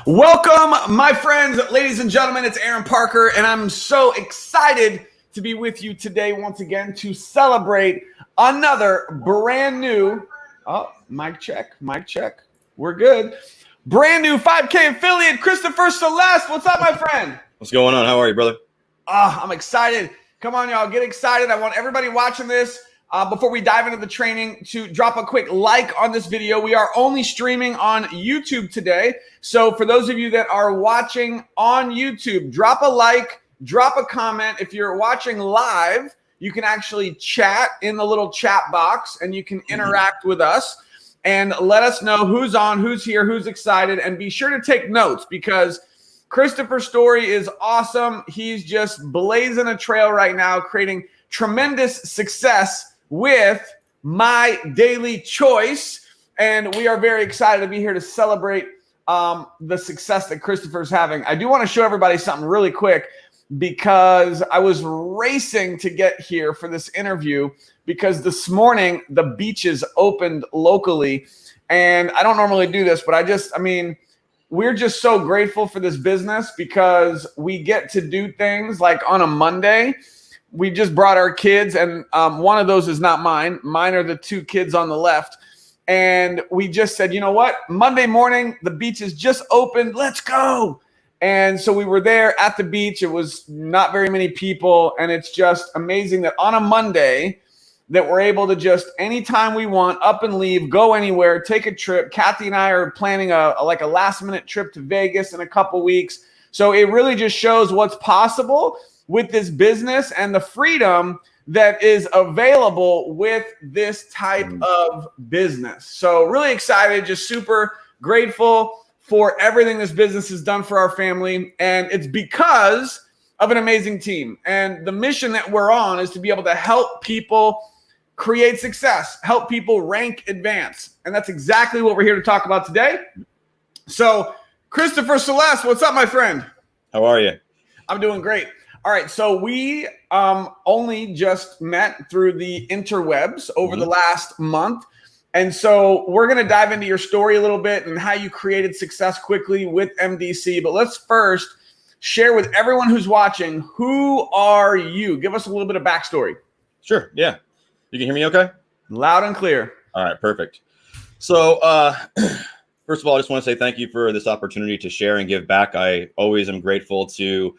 Welcome, my friends, ladies and gentlemen. It's Aaron Parker, and I'm so excited to be with you today once again to celebrate another brand new, mic check. We're good. Brand new 5K affiliate, Christopher Celeste. What's up, my friend? What's going on? How are you, brother? I'm excited. Come on, y'all, get excited. I want everybody watching this, before we dive into the training, to drop a quick like on this video. We are only streaming on YouTube today. So for those of you that are watching on YouTube, drop a like, drop a comment. If you're watching live, you can actually chat in the little chat box and you can interact with us and let us know who's on, who's here, who's excited. And be sure to take notes because Christopher's story is awesome. He's just blazing a trail right now, creating tremendous success with My Daily Choice. And we are very excited to be here to celebrate the success that Christopher's having. I do want to show everybody something really quick because I was racing to get here for this interview because this morning the beaches opened locally. And I don't normally do this, but we're just so grateful for this business because we get to do things like on a Monday. We just brought our kids, and one of those is not mine. Mine are the two kids on the left. And we just said, you know what? Monday morning, the beach is just opened. Let's go. And so we were there at the beach. It was not very many people. And it's just amazing that on a Monday that we're able to just anytime we want up and leave, go anywhere, take a trip. Kathy and I are planning a last minute trip to Vegas in a couple weeks. So it really just shows what's possible with this business and the freedom that is available with this type of business. So really excited, just super grateful for everything this business has done for our family. And it's because of an amazing team. And the mission that we're on is to be able to help people create success, help people rank, advance. And that's exactly what we're here to talk about today. So Christopher Celeste, what's up, my friend? How are you? I'm doing great. All right, so we only just met through the interwebs over the last month. And so we're going to dive into your story a little bit and how you created success quickly with MDC. But let's first share with everyone who's watching, who are you? Give us a little bit of backstory. Sure, yeah. You can hear me okay? Loud and clear. All right, perfect. So first of all, I just want to say thank you for this opportunity to share and give back. I always am grateful to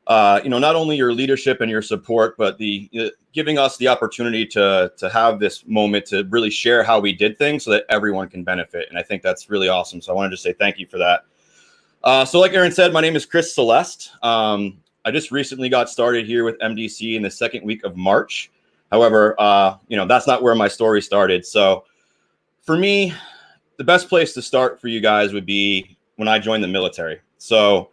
not only your leadership and your support, but the giving us the opportunity to have this moment to really share how we did things so that everyone can benefit. And I think that's really awesome. So I wanted to say thank you for that. So like Aaron said, my name is Chris Celeste. I just recently got started here with MDC in the second week of March. However, that's not where my story started. So for me, the best place to start for you guys would be when I joined the military. So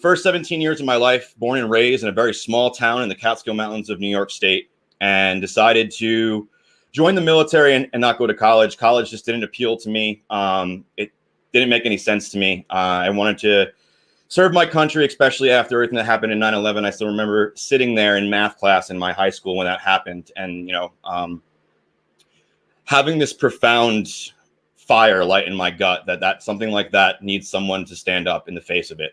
first 17 years of my life, born and raised in a very small town in the Catskill Mountains of New York State, and decided to join the military and not go to college. College just didn't appeal to me. It didn't make any sense to me. I wanted to serve my country, especially after everything that happened in 9/11. I still remember sitting there in math class in my high school when that happened, and having this profound fire light in my gut that something like that needs someone to stand up in the face of it.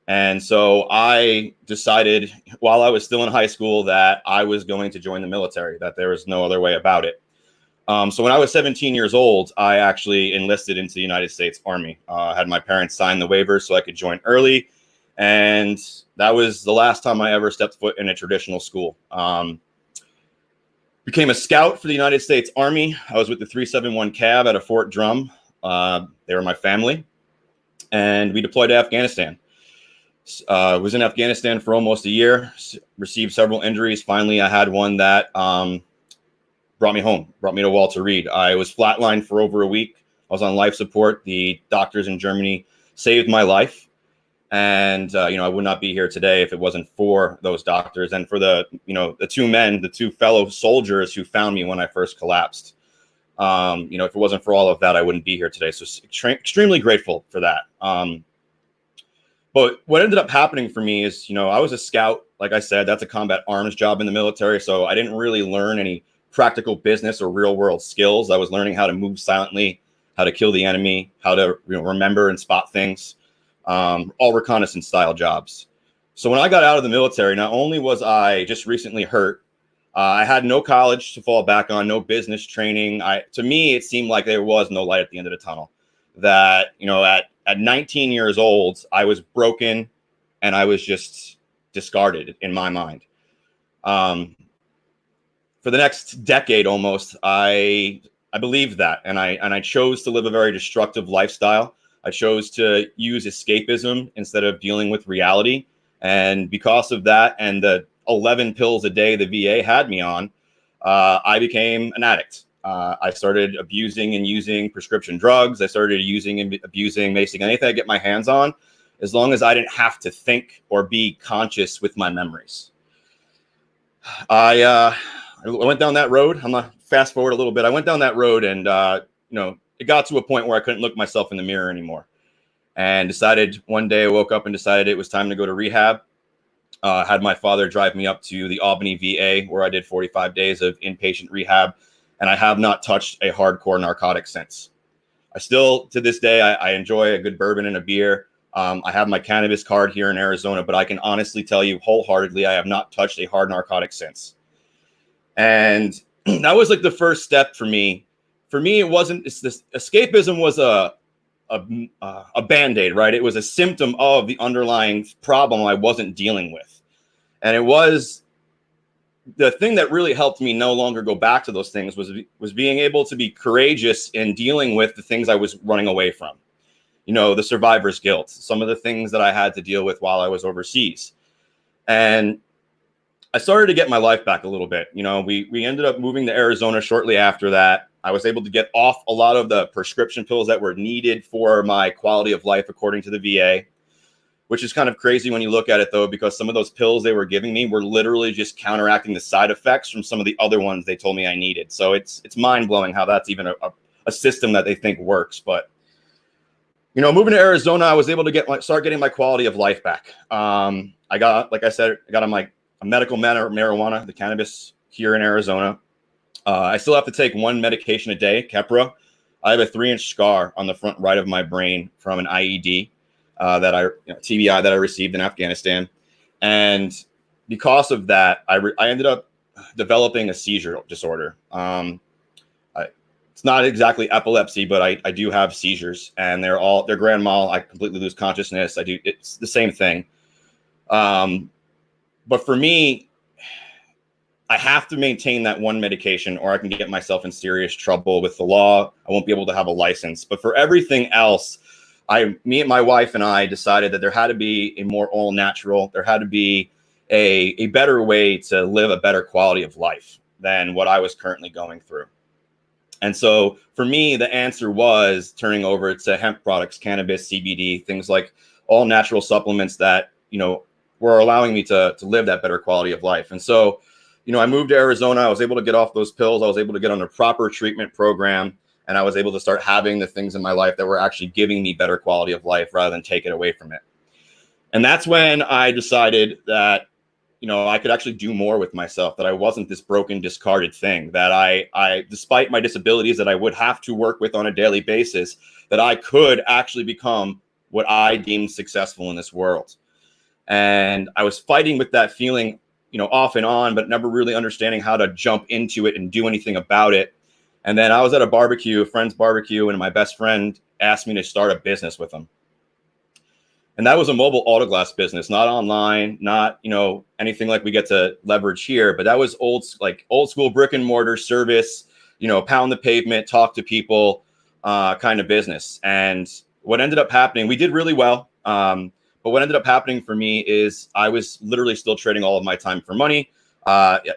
And so I decided while I was still in high school that I was going to join the military, that there was no other way about it. So when I was 17 years old, I actually enlisted into the United States Army. I had my parents sign the waivers so I could join early. And that was the last time I ever stepped foot in a traditional school. Became a scout for the United States Army. I was with the 371 Cav out of Fort Drum. They were my family. And we deployed to Afghanistan. Was in Afghanistan for almost a year, received several injuries. Finally, I had one that brought me home, brought me to Walter Reed. I was flatlined for over a week. I was on life support. The doctors in Germany saved my life. And, I would not be here today if it wasn't for those doctors and for the two fellow soldiers who found me when I first collapsed. If it wasn't for all of that, I wouldn't be here today. So extremely grateful for that. But what ended up happening for me is, I was a scout. Like I said, that's a combat arms job in the military. So I didn't really learn any practical business or real world skills. I was learning how to move silently, how to kill the enemy, how to remember and spot things, all reconnaissance style jobs. So when I got out of the military, not only was I just recently hurt, I had no college to fall back on, no business training. To me, it seemed like there was no light at the end of the tunnel. That, at 19 years old, I was broken and I was just discarded in my mind. For the next decade almost, I believed that, and I chose to live a very destructive lifestyle. I chose to use escapism instead of dealing with reality. And because of that and the 11 pills a day the VA had me on, I became an addict. I started abusing and using prescription drugs. I started using and abusing basically anything I get my hands on, as long as I didn't have to think or be conscious with my memories. I went down that road. I'm gonna fast forward a little bit. I went down that road, and it got to a point where I couldn't look myself in the mirror anymore, and decided one day I woke up and decided it was time to go to rehab. Had my father drive me up to the Albany VA, where I did 45 days of inpatient rehab, and I have not touched a hardcore narcotic since. I still, to this day, I enjoy a good bourbon and a beer. I have my cannabis card here in Arizona, but I can honestly tell you wholeheartedly, I have not touched a hard narcotic since. And that was like the first step for me. For me, this escapism was a Band-Aid, right? It was a symptom of the underlying problem I wasn't dealing with. And it was the thing that really helped me no longer go back to those things was being able to be courageous in dealing with the things I was running away from. The survivor's guilt, some of the things that I had to deal with while I was overseas. And I started to get my life back a little bit. We ended up moving to Arizona shortly after that. I was able to get off a lot of the prescription pills that were needed for my quality of life, according to the VA, which is kind of crazy when you look at it, though, because some of those pills they were giving me were literally just counteracting the side effects from some of the other ones they told me I needed. So it's mind-blowing how that's even a system that they think works. But moving to Arizona, I was able to start getting my quality of life back. I got on my medical marijuana, the cannabis here in Arizona. I still have to take one medication a day, Keppra. I have a 3-inch scar on the front right of my brain from an IED TBI that I received in Afghanistan. And because of that, I ended up developing a seizure disorder. It's not exactly epilepsy, but I do have seizures, and they're grand mal. I completely lose consciousness. It's the same thing. But for me, I have to maintain that one medication, or I can get myself in serious trouble with the law. I won't be able to have a license. But for everything else, me and my wife and I decided that there had to be a more all natural. There had to be a better way to live a better quality of life than what I was currently going through. And so for me, the answer was turning over to hemp products, cannabis, CBD, things like all natural supplements that, were allowing me to live that better quality of life. And so, I moved to Arizona. I was able to get off those pills. I was able to get on a proper treatment program, and I was able to start having the things in my life that were actually giving me better quality of life rather than take it away from it. And that's when I decided that, I could actually do more with myself, that I wasn't this broken, discarded thing, that I, despite my disabilities that I would have to work with on a daily basis, that I could actually become what I deemed successful in this world. And I was fighting with that feeling, off and on, but never really understanding how to jump into it and do anything about it. And then I was at a friend's barbecue, and my best friend asked me to start a business with him. And that was a mobile autoglass business, not online, not, anything like we get to leverage here, but that was old school brick and mortar service, pound the pavement, talk to people, kind of business. And what ended up happening, we did really well. But what ended up happening for me is I was literally still trading all of my time for money.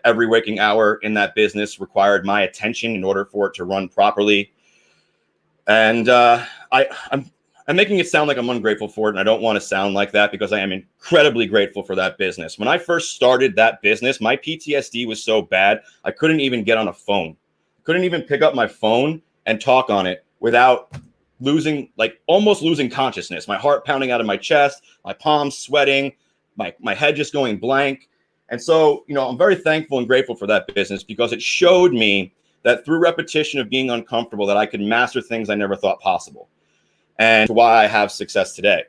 Every waking hour in that business required my attention in order for it to run properly. And I'm making it sound like I'm ungrateful for it, and I don't want to sound like that, because I am incredibly grateful for that business. When I first started that business, my PTSD was so bad, I couldn't even get on a phone. Couldn't even pick up my phone and talk on it without almost losing consciousness, my heart pounding out of my chest, my palms sweating, my head just going blank. And so, I'm very thankful and grateful for that business, because it showed me that through repetition of being uncomfortable, that I could master things I never thought possible, and why I have success today.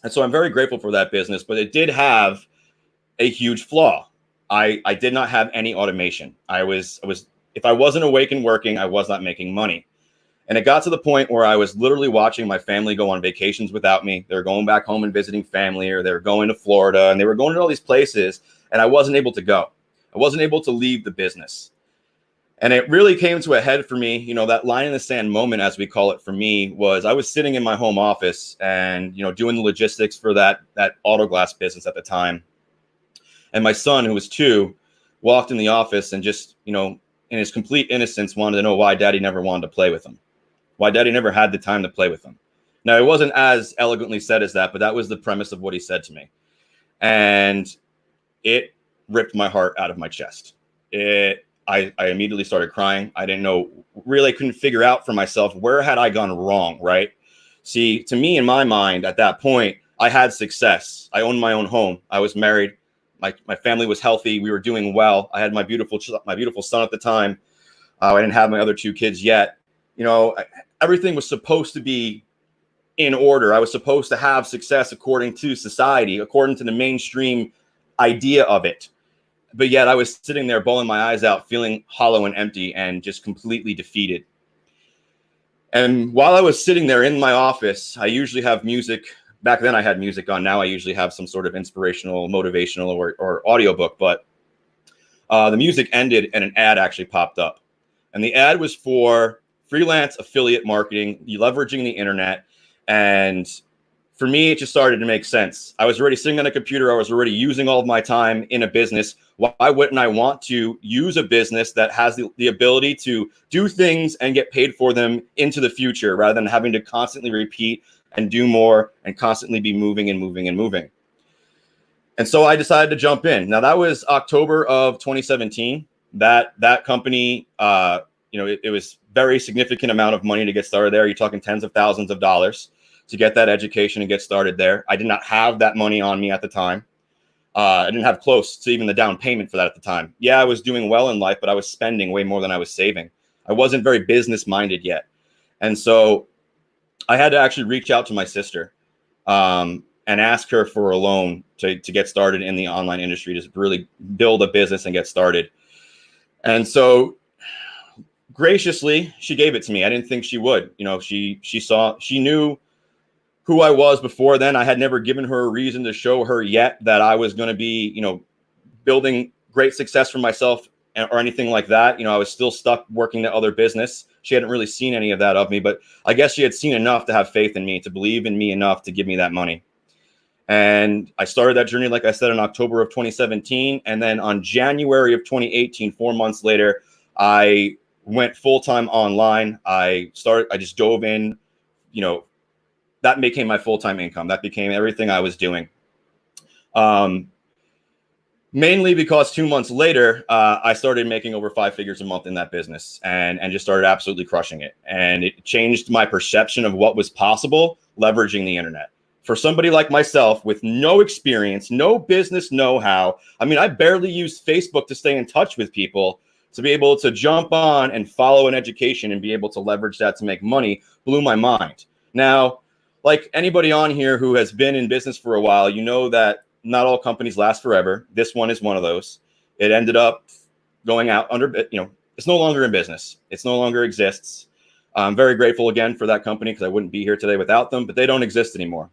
And so I'm very grateful for that business, but it did have a huge flaw. I did not have any automation. If I wasn't awake and working, I was not making money. And it got to the point where I was literally watching my family go on vacations without me. They were going back home and visiting family, or they were going to Florida, and they were going to all these places, and I wasn't able to go. I wasn't able to leave the business. And it really came to a head for me. That line in the sand moment, as we call it for me, was I was sitting in my home office and, doing the logistics for that auto glass business at the time. And my son, who was 2, walked in the office and just, in his complete innocence, wanted to know why daddy never wanted to play with him, why daddy never had the time to play with him. Now, it wasn't as elegantly said as that, but that was the premise of what he said to me. And it ripped my heart out of my chest. I immediately started crying. I didn't know, really, I couldn't figure out for myself, where had I gone wrong, right? See, to me, in my mind, at that point, I had success. I owned my own home. I was married. My family was healthy. We were doing well. I had my beautiful son at the time. I didn't have my other 2 kids yet. Everything was supposed to be in order. I was supposed to have success according to society, according to the mainstream idea of it. But yet I was sitting there bawling my eyes out, feeling hollow and empty and just completely defeated. And while I was sitting there in my office, I usually have music. Back then I had music on. Now I usually have some sort of inspirational, motivational or audiobook. But the music ended and an ad actually popped up. And the ad was for freelance affiliate marketing, leveraging the internet. And for me, it just started to make sense. I was already sitting on a computer. I was already using all of my time in a business. Why wouldn't I want to use a business that has the ability to do things and get paid for them into the future, rather than having to constantly repeat and do more and constantly be moving and moving and moving? And so I decided to jump in. Now, that was October of 2017. That company, it was very significant amount of money to get started there. You're talking tens of thousands of dollars to get that education and get started there. I did not have that money on me at the time. I didn't have close to even the down payment for that at the time. Yeah, I was doing well in life, but I was spending way more than I was saving. I wasn't very business minded yet. And so I had to actually reach out to my sister and ask her for a loan to get started in the online industry, to really build a business and get started. And so graciously, she gave it to me. I didn't think she would. She knew who I was before then. I had never given her a reason to show her yet that I was going to be, building great success for myself or anything like that. I was still stuck working that other business. She hadn't really seen any of that of me, but I guess she had seen enough to have faith in me, to believe in me enough to give me that money. And I started that journey, like I said, in October of 2017. And then on January of 2018, 4 months later, I went full-time online. I just dove in, that became my full-time income. That became everything I was doing. Mainly because 2 months later, I started making over 5 figures a month in that business and just started absolutely crushing it. And it changed my perception of what was possible leveraging the internet. For somebody like myself with no experience, no business know-how, I barely used Facebook to stay in touch with people. To be able to jump on and follow an education and be able to leverage that to make money blew my mind. Now, like anybody on here who has been in business for a while, you know that not all companies last forever. This one is one of those. It ended up going out under, it's no longer in business. It's no longer exists. I'm very grateful again for that company, because I wouldn't be here today without them, but they don't exist anymore.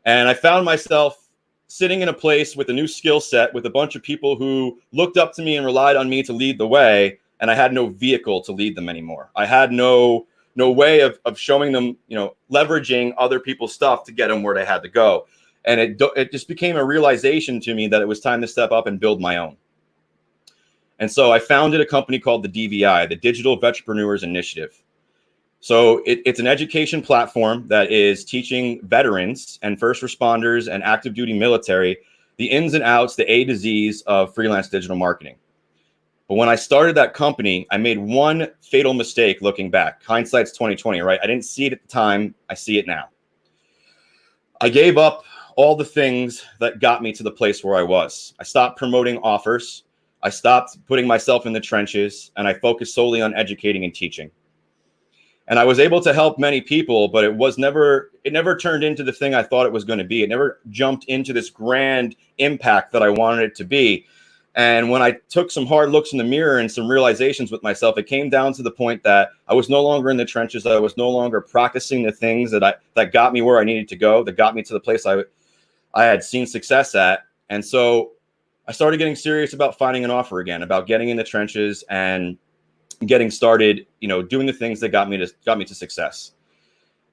And I found myself sitting in a place with a new skill set with a bunch of people who looked up to me and relied on me to lead the way. And I had no vehicle to lead them anymore. I had no way of showing them, leveraging other people's stuff to get them where they had to go. And it just became a realization to me that it was time to step up and build my own. And so I founded a company called the DVI, the Digital Veterpreneurs Initiative. So it's an education platform that is teaching veterans and first responders and active duty military the ins and outs, the A to Z's of freelance digital marketing. But when I started that company, I made one fatal mistake looking back. Hindsight's 2020, right? I didn't see it at the time. I see it now. I gave up all the things that got me to the place where I was. I stopped promoting offers. I stopped putting myself in the trenches, and I focused solely on educating and teaching. And I was able to help many people, but it never turned into the thing I thought it was going to be. It never jumped into this grand impact that I wanted it to be. And when I took some hard looks in the mirror and some realizations with myself, it came down to the point that I was no longer in the trenches. I was no longer practicing the things that got me where I needed to go, that got me to the place I had seen success at. And so I started getting serious about finding an offer again, about getting in the trenches and getting started, doing the things that got me to success.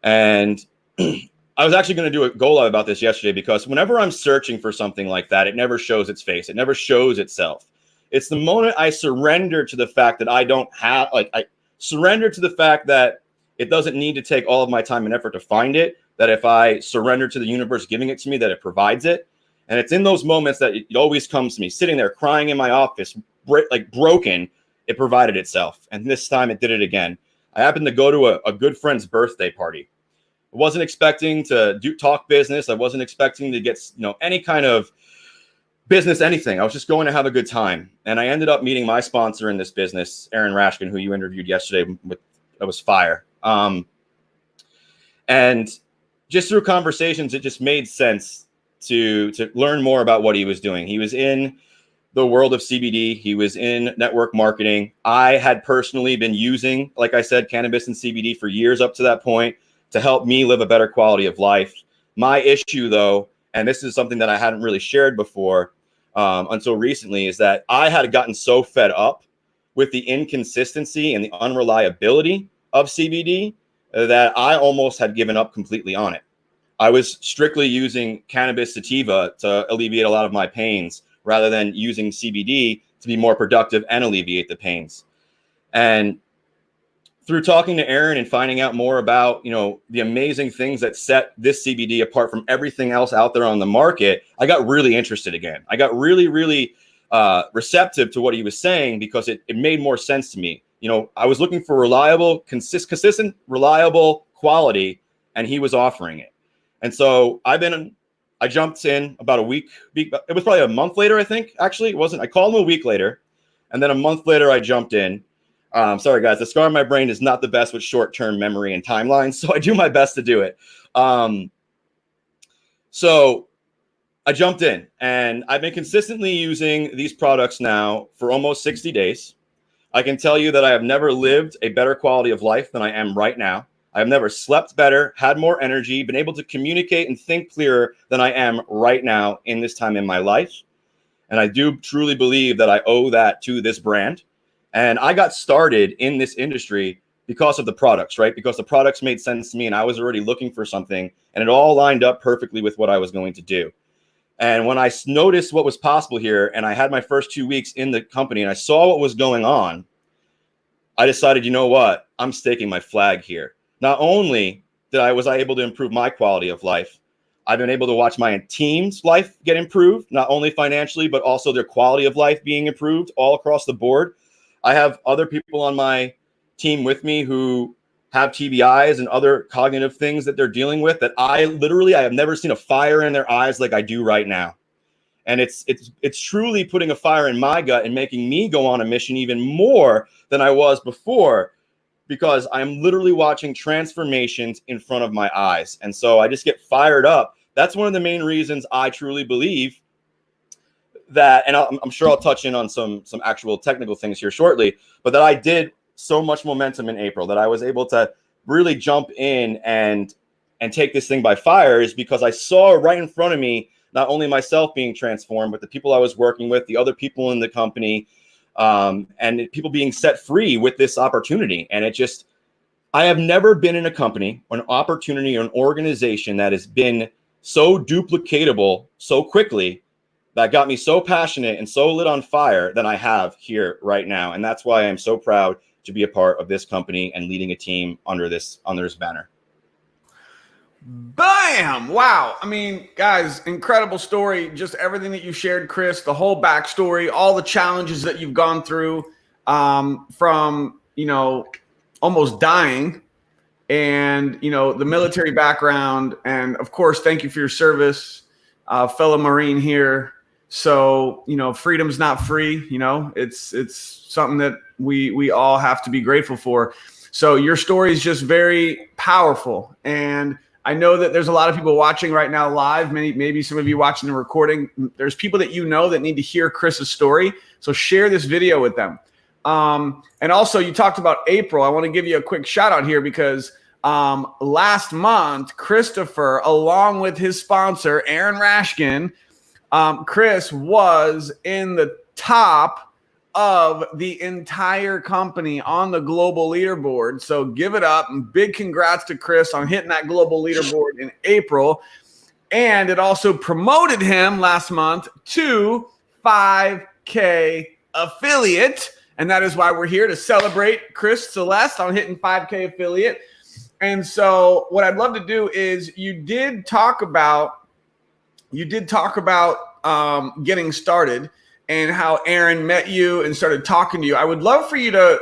And I was actually going to do a go live about this yesterday, because whenever I'm searching for something like that, it never shows its face. It never shows itself. It's the moment I surrender to the fact that I surrender to the fact that it doesn't need to take all of my time and effort to find it, that if I surrender to the universe giving it to me, that it provides it. And it's in those moments that it always comes to me, sitting there crying in my office, broken. It provided itself. And this time it did it again. I happened to go to a good friend's birthday party. I wasn't expecting to talk business. I wasn't expecting to get, any kind of business, anything. I was just going to have a good time. And I ended up meeting my sponsor in this business, Aaron Rashkin, who you interviewed yesterday. That was fire. And just through conversations, it just made sense to learn more about what he was doing. He was in the world of CBD. He was in network marketing. I had personally been using, like I said, cannabis and CBD for years up to that point to help me live a better quality of life. My issue, though, and this is something that I hadn't really shared before until recently, is that I had gotten so fed up with the inconsistency and the unreliability of CBD that I almost had given up completely on it. I was strictly using cannabis sativa to alleviate a lot of my pains, rather than using CBD to be more productive and alleviate the pains. And through talking to Aaron and finding out more about, the amazing things that set this CBD apart from everything else out there on the market, I got really interested again. I got really, really receptive to what he was saying, because it made more sense to me. I was looking for reliable, consistent, reliable quality, and he was offering it. And so I jumped in about a week. It was probably a month later, I think. Actually, it wasn't. I called him a week later, and then a month later, I jumped in. Sorry, guys. The scar on my brain is not the best with short-term memory and timelines, so I do my best to do it. So I jumped in, and I've been consistently using these products now for almost 60 days. I can tell you that I have never lived a better quality of life than I am right now. I have never slept better, had more energy, been able to communicate and think clearer than I am right now in this time in my life. And I do truly believe that I owe that to this brand. And I got started in this industry because of the products, right? Because the products made sense to me, and I was already looking for something, and it all lined up perfectly with what I was going to do. And when I noticed what was possible here, and I had my first 2 weeks in the company, and I saw what was going on, I decided, you know what? I'm staking my flag here. Not only was I able to improve my quality of life, I've been able to watch my team's life get improved, not only financially, but also their quality of life being improved all across the board. I have other people on my team with me who have TBIs and other cognitive things that they're dealing with that I have never seen a fire in their eyes like I do right now. And it's truly putting a fire in my gut and making me go on a mission even more than I was before, because I'm literally watching transformations in front of my eyes. And so I just get fired up. That's one of the main reasons I truly believe that, and I'm sure I'll touch in on some actual technical things here shortly, but that I did so much momentum in April, that I was able to really jump in and take this thing by fire, is because I saw right in front of me, not only myself being transformed, but the people I was working with, the other people in the company, and people being set free with this opportunity. And I have never been in a company or an opportunity or an organization that has been so duplicatable so quickly, that got me so passionate and so lit on fire than I have here right now. And that's why I'm so proud to be a part of this company and leading a team under this banner. Bam! Wow. I mean, guys, incredible story. Just everything that you shared, Chris, the whole backstory, all the challenges that you've gone through, from, almost dying, and, the military background. And of course, thank you for your service, fellow Marine here. So, freedom's not free. It's something that we all have to be grateful for. So your story is just very powerful. And I know that there's a lot of people watching right now live, maybe some of you watching the recording. There's people that that need to hear Chris's story. So share this video with them. And also, you talked about April. I want to give you a quick shout out here because last month, Christopher, along with his sponsor, Aaron Rashkin, Chris was in the top of the entire company on the global leaderboard. So give it up and big congrats to Chris on hitting that global leaderboard in April. And it also promoted him last month to 5K affiliate. And that is why we're here to celebrate Chris Celeste on hitting 5K affiliate. And so what I'd love to do is you did talk about getting started and how Aaron met you and started talking to you. I would love for you to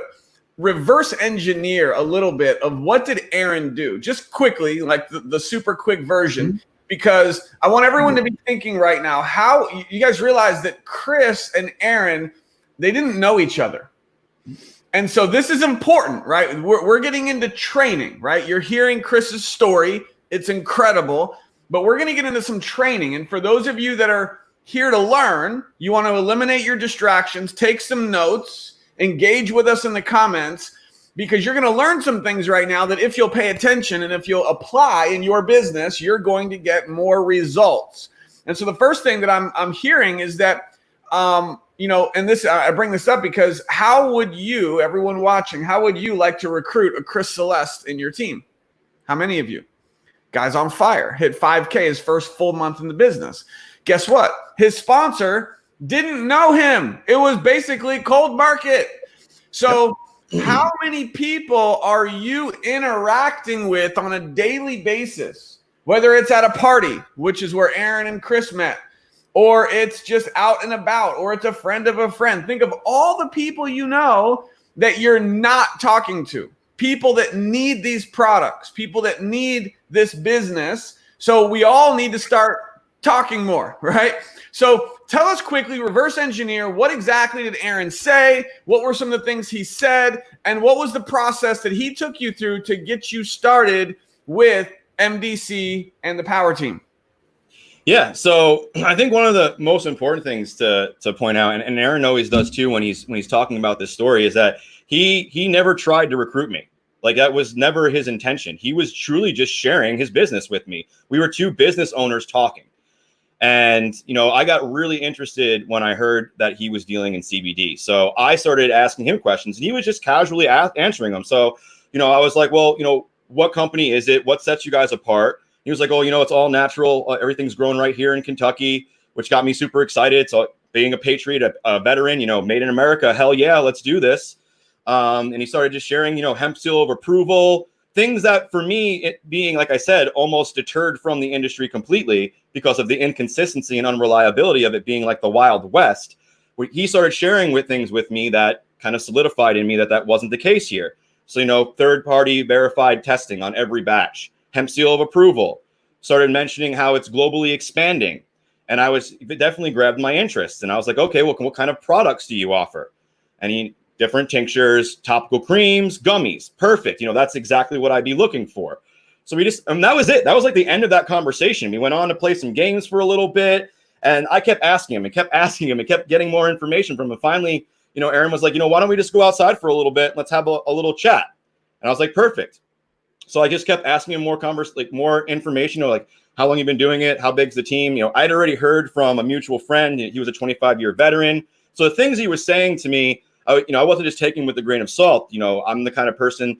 reverse engineer a little bit of what did Aaron do, just quickly, like the super quick version, because I want everyone to be thinking right now, how you guys realize that Chris and Aaron, they didn't know each other. And so this is important, right? We're getting into training, right? You're hearing Chris's story. It's incredible, but we're going to get into some training. And for those of you that are here to learn, you want to eliminate your distractions, take some notes, engage with us in the comments, because you're going to learn some things right now that if you'll pay attention and if you'll apply in your business, you're going to get more results. And so the first thing that I'm hearing is that, and this, I bring this up because how would you, everyone watching, how would you like to recruit a Chris Celeste in your team? How many of you? Guy's on fire, hit 5K his first full month in the business. Guess what? His sponsor didn't know him. It was basically cold market. So how many people are you interacting with on a daily basis? Whether it's at a party, which is where Aaron and Chris met, or it's just out and about, or it's a friend of a friend. Think of all the people you know that you're not talking to. People that need these products, people that need this business. So we all need to start talking more, right? So tell us quickly, reverse engineer, what exactly did Aaron say? What were some of the things he said? And what was the process that he took you through to get you started with MDC and the Power Team? Yeah, so I think one of the most important things to point out, and Aaron always does too when he's talking about this story, is that he never tried to recruit me. Like, that was never his intention. He was truly just sharing his business with me. We were two business owners talking. And, I got really interested when I heard that he was dealing in CBD. So I started asking him questions, and he was just casually answering them. So, I was like, well, what company is it? What sets you guys apart? He was like, oh, it's all natural. Everything's grown right here in Kentucky, which got me super excited. So being a patriot, a veteran, made in America, hell yeah, let's do this. And he started just sharing, hemp seal of approval, things that for me, it being, like I said, almost deterred from the industry completely because of the inconsistency and unreliability of it being like the Wild West. He started sharing things with me that kind of solidified in me that wasn't the case here. So, third-party verified testing on every batch, hemp seal of approval, started mentioning how it's globally expanding. And it definitely grabbed my interest. And I was like, okay, well, what kind of products do you offer? And different tinctures, topical creams, gummies. Perfect. That's exactly what I'd be looking for. So that was it. That was like the end of that conversation. We went on to play some games for a little bit. And I kept asking him and kept getting more information from him. Finally, Aaron was like, why don't we just go outside for a little bit? Let's have a little chat. And I was like, perfect. So I just kept asking him more information, like how long you've been doing it, how big's the team. I'd already heard from a mutual friend. He was a 25-year veteran. So the things he was saying to me, I wasn't just taking with a grain of salt. I'm the kind of person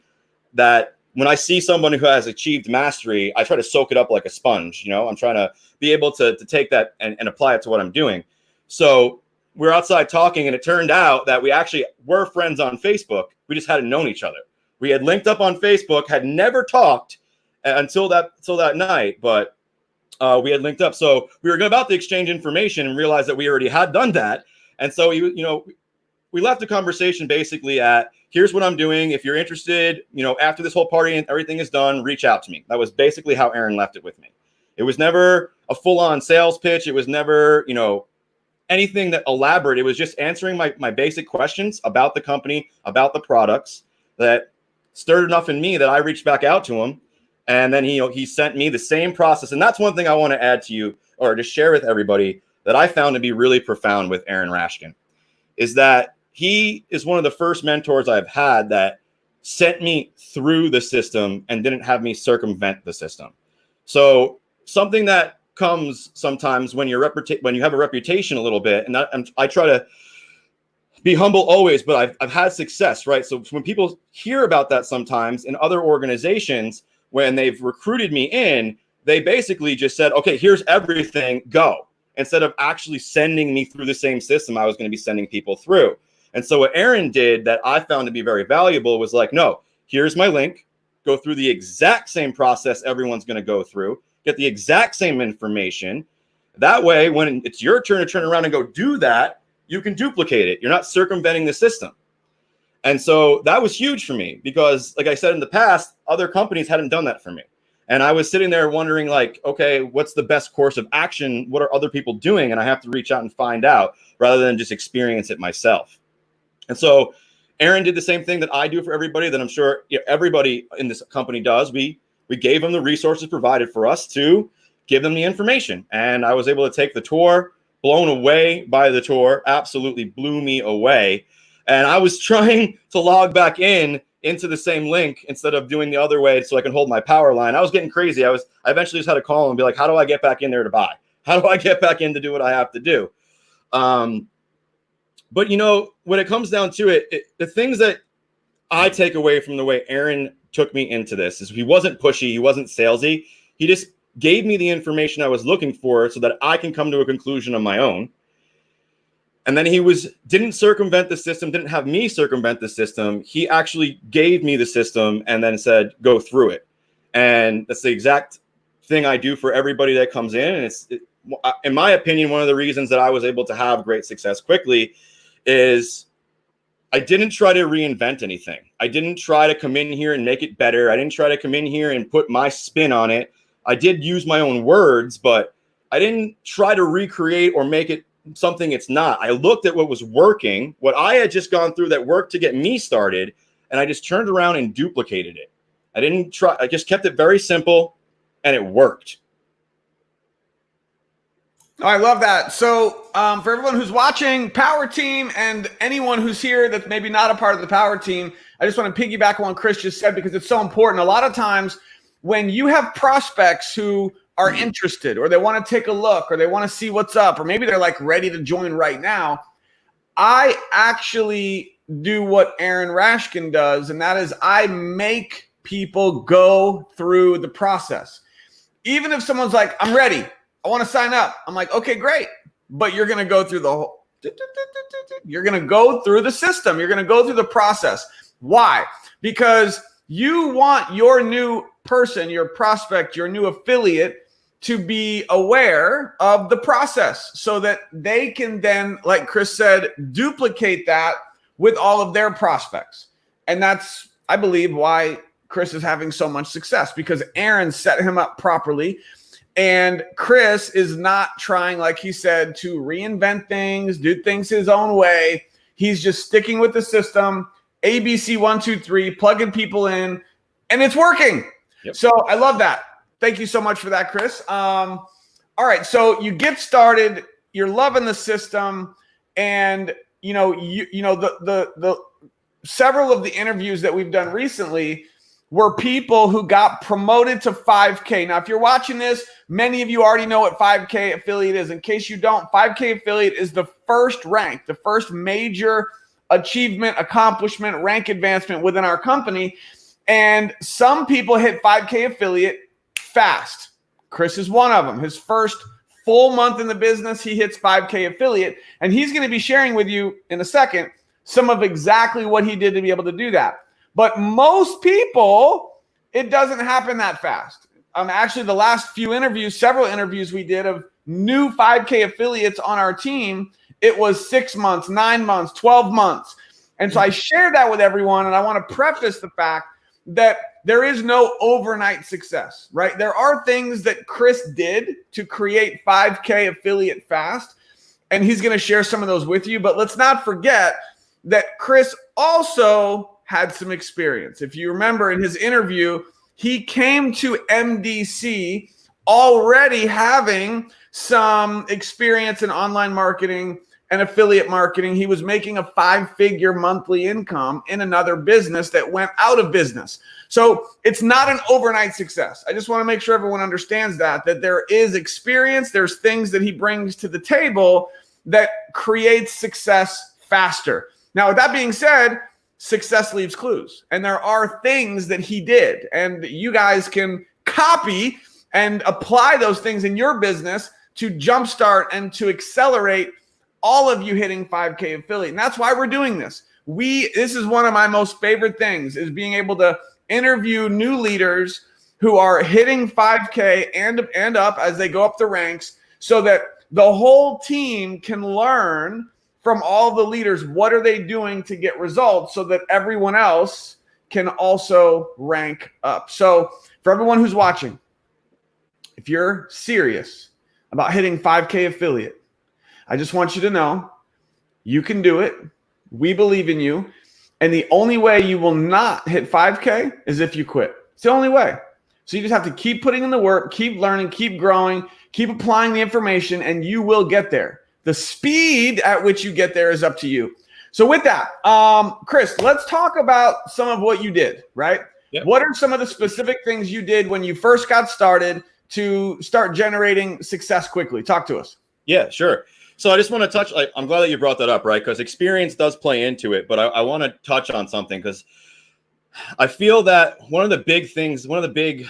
that when I see someone who has achieved mastery, I try to soak it up like a sponge. I'm trying to be able to take that and apply it to what I'm doing. So we're outside talking, and it turned out that we actually were friends on Facebook. We just hadn't known each other. We had linked up on Facebook, had never talked until that night, but we had linked up. So we were about to exchange information and realized that we already had done that. And so, we left the conversation basically at, here's what I'm doing. If you're interested, after this whole party and everything is done, reach out to me. That was basically how Aaron left it with me. It was never a full-on sales pitch. It was never, anything that elaborate. It was just answering my basic questions about the company, about the products, that stirred enough in me that I reached back out to him. And then he sent me the same process. And that's one thing I want to add to you, or to share with everybody, that I found to be really profound with Aaron Rashkin, is that he is one of the first mentors I've had that sent me through the system and didn't have me circumvent the system. So something that comes sometimes when when you have a reputation a little bit, and I try to be humble always, but I've had success, right? So when people hear about that sometimes in other organizations, when they've recruited me in, they basically just said, okay, here's everything, go. Instead of actually sending me through the same system I was going to be sending people through. And so what Aaron did that I found to be very valuable was like, no, here's my link, go through the exact same process everyone's going to go through, get the exact same information. That way, when it's your turn to turn around and go do that, you can duplicate it. You're not circumventing the system. And so that was huge for me because, like I said in the past, other companies hadn't done that for me. And I was sitting there wondering, like, okay, what's the best course of action? What are other people doing? And I have to reach out and find out rather than just experience it myself. And so Aaron did the same thing that I do for everybody, that I'm sure everybody in this company does. We gave them the resources provided for us to give them the information. And I was able to take the tour, blown away by the tour, absolutely blew me away. And I was trying to log back into the same link instead of doing the other way so I can hold my power line. I was getting crazy. I eventually just had to call and be like, how do I get back in there to buy? How do I get back in to do what I have to do? But, when it comes down to it, the things that I take away from the way Aaron took me into this is he wasn't pushy. He wasn't salesy. He just gave me the information I was looking for so that I can come to a conclusion on my own. And then he didn't circumvent the system, didn't have me circumvent the system. He actually gave me the system and then said, go through it. And that's the exact thing I do for everybody that comes in. And in my opinion, one of the reasons that I was able to have great success quickly is I didn't try to reinvent anything. I didn't try to come in here and make it better. I didn't try to come in here and put my spin on it. I did use my own words, but I didn't try to recreate or make it something it's not. I looked at what was working, what I had just gone through that worked to get me started, and I just turned around and duplicated it. I just kept it very simple, and it worked. Oh, I love that. So for everyone who's watching, Power Team, and anyone who's here that's maybe not a part of the Power Team, I just want to piggyback on what Chris just said because it's so important. A lot of times when you have prospects who are interested or they want to take a look or they want to see what's up or maybe they're like ready to join right now, I actually do what Aaron Rashkin does, and that is I make people go through the process. Even if someone's like, I'm ready, I want to sign up. I'm like, okay, great. But you're going to go through you're going to go through the system. You're going to go through the process. Why? Because you want your new person, your prospect, your new affiliate to be aware of the process so that they can then, like Chris said, duplicate that with all of their prospects. And that's, I believe, why Chris is having so much success, because Aaron set him up properly. And Chris is not trying, like he said, to reinvent things, do things his own way. He's just sticking with the system, ABC 1, 2, 3, plugging people in, and it's working. Yep. So I love that. Thank you so much for that, Chris. All right, so you get started, you're loving the system, and the several of the interviews that we've done recently were people who got promoted to 5K. Now, if you're watching this, many of you already know what 5K affiliate is. In case you don't, 5K affiliate is the first rank, the first major achievement, accomplishment, rank advancement within our company. And some people hit 5K affiliate fast. Chris is one of them. His first full month in the business, he hits 5K affiliate. And he's going to be sharing with you in a second some of exactly what he did to be able to do that. But most people, it doesn't happen that fast. Actually, the last few interviews, several interviews we did of new 5K affiliates on our team, it was 6 months, 9 months, 12 months. And so I shared that with everyone, and I want to preface the fact that there is no overnight success, right? There are things that Chris did to create 5K affiliate fast, and he's going to share some of those with you. But let's not forget that Chris also had some experience. If you remember in his interview, he came to MDC already having some experience in online marketing and affiliate marketing. He was making a 5-figure monthly income in another business that went out of business. So it's not an overnight success. I just want to make sure everyone understands that there is experience. There's things that he brings to the table that creates success faster. Now, with that being said, success leaves clues. And there are things that he did. And you guys can copy and apply those things in your business to jumpstart and to accelerate all of you hitting 5K affiliate. And that's why we're doing this. This is one of my most favorite things, is being able to interview new leaders who are hitting 5K and up as they go up the ranks, so that the whole team can learn from all the leaders. What are they doing to get results, so that everyone else can also rank up? So for everyone who's watching, if you're serious about hitting 5K affiliate, I just want you to know you can do it. We believe in you. And the only way you will not hit 5K is if you quit. It's the only way. So you just have to keep putting in the work, keep learning, keep growing, keep applying the information, and you will get there. The speed at which you get there is up to you. So with that, Chris, let's talk about some of what you did, right? Yep. What are some of the specific things you did when you first got started to start generating success quickly? Talk to us. Yeah, sure. So I just want to touch, I'm glad that you brought that up, right? Because experience does play into it, but I want to touch on something, because I feel that one of the big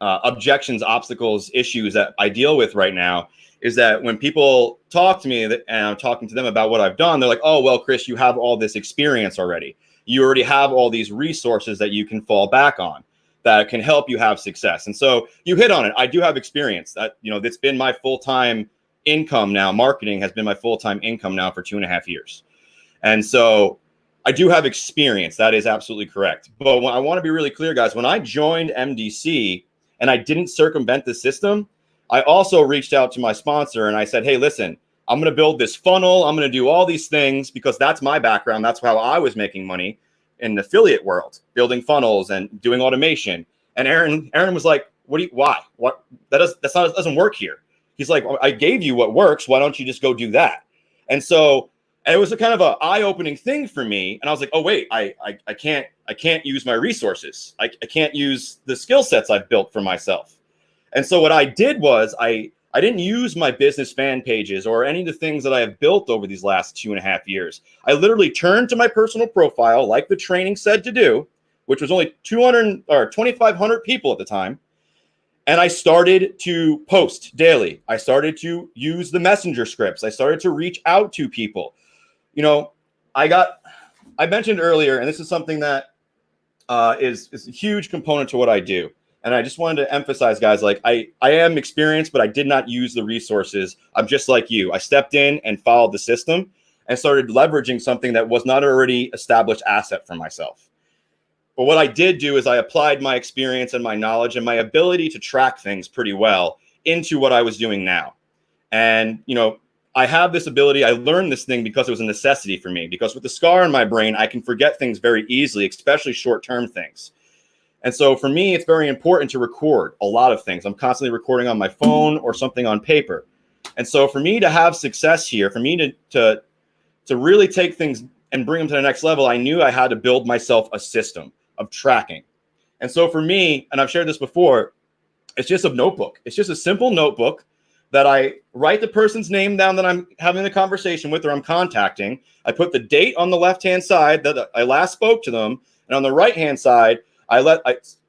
objections, obstacles, issues that I deal with right now is that when people talk to me and I'm talking to them about what I've done, they're like, oh, well, Chris, you have all this experience already. You already have all these resources that you can fall back on that can help you have success. And so you hit on it. I do have experience. That, that's been my full-time income now. Marketing has been my full-time income now for 2.5 years. And so I do have experience. That is absolutely correct. But I want to be really clear, guys, when I joined MDC and I didn't circumvent the system, I also reached out to my sponsor and I said, hey, listen, I'm going to build this funnel. I'm going to do all these things because that's my background. That's how I was making money in the affiliate world, building funnels and doing automation. And Aaron was like, why? That doesn't work here. He's like, I gave you what works. Why don't you just go do that? And so it was a kind of an eye-opening thing for me. And I was like, oh, wait, I can't use my resources. I can't use the skill sets I've built for myself. And so what I did was I didn't use my business fan pages or any of the things that I have built over these last 2.5 years. I literally turned to my personal profile, like the training said to do, which was only 200 or 2,500 people at the time. And I started to post daily. I started to use the messenger scripts. I started to reach out to people. I mentioned earlier, and this is something that is a huge component to what I do. And I just wanted to emphasize, guys, like I am experienced, but I did not use the resources. I'm just like you. I stepped in and followed the system and started leveraging something that was not already established asset for myself. But what I did do is I applied my experience and my knowledge and my ability to track things pretty well into what I was doing now. And, I have this ability. I learned this thing because it was a necessity for me, because with the scar in my brain, I can forget things very easily, especially short-term things. And so for me, it's very important to record a lot of things. I'm constantly recording on my phone or something on paper. And so for me to have success here, for me to really take things and bring them to the next level, I knew I had to build myself a system of tracking. And so for me, and I've shared this before, it's just a notebook. It's just a simple notebook that I write the person's name down that I'm having the conversation with or I'm contacting. I put the date on the left-hand side that I last spoke to them. And on the right-hand side, I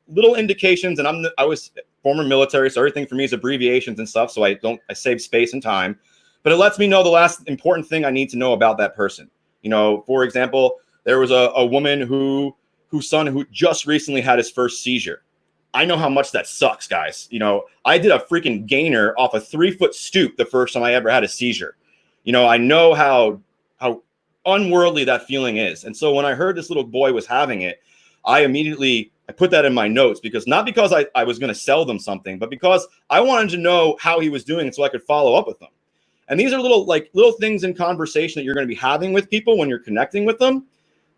little indications, and I was former military, so everything for me is abbreviations and stuff. So I save space and time, but it lets me know the last important thing I need to know about that person. For example, there was a woman whose son who just recently had his first seizure. I know how much that sucks, guys. I did a freaking gainer off a 3-foot stoop the first time I ever had a seizure. I know how unworldly that feeling is. And so when I heard this little boy was having it, I put that in my notes, not because I was going to sell them something, but because I wanted to know how he was doing so I could follow up with them. And these are little things in conversation that you're going to be having with people when you're connecting with them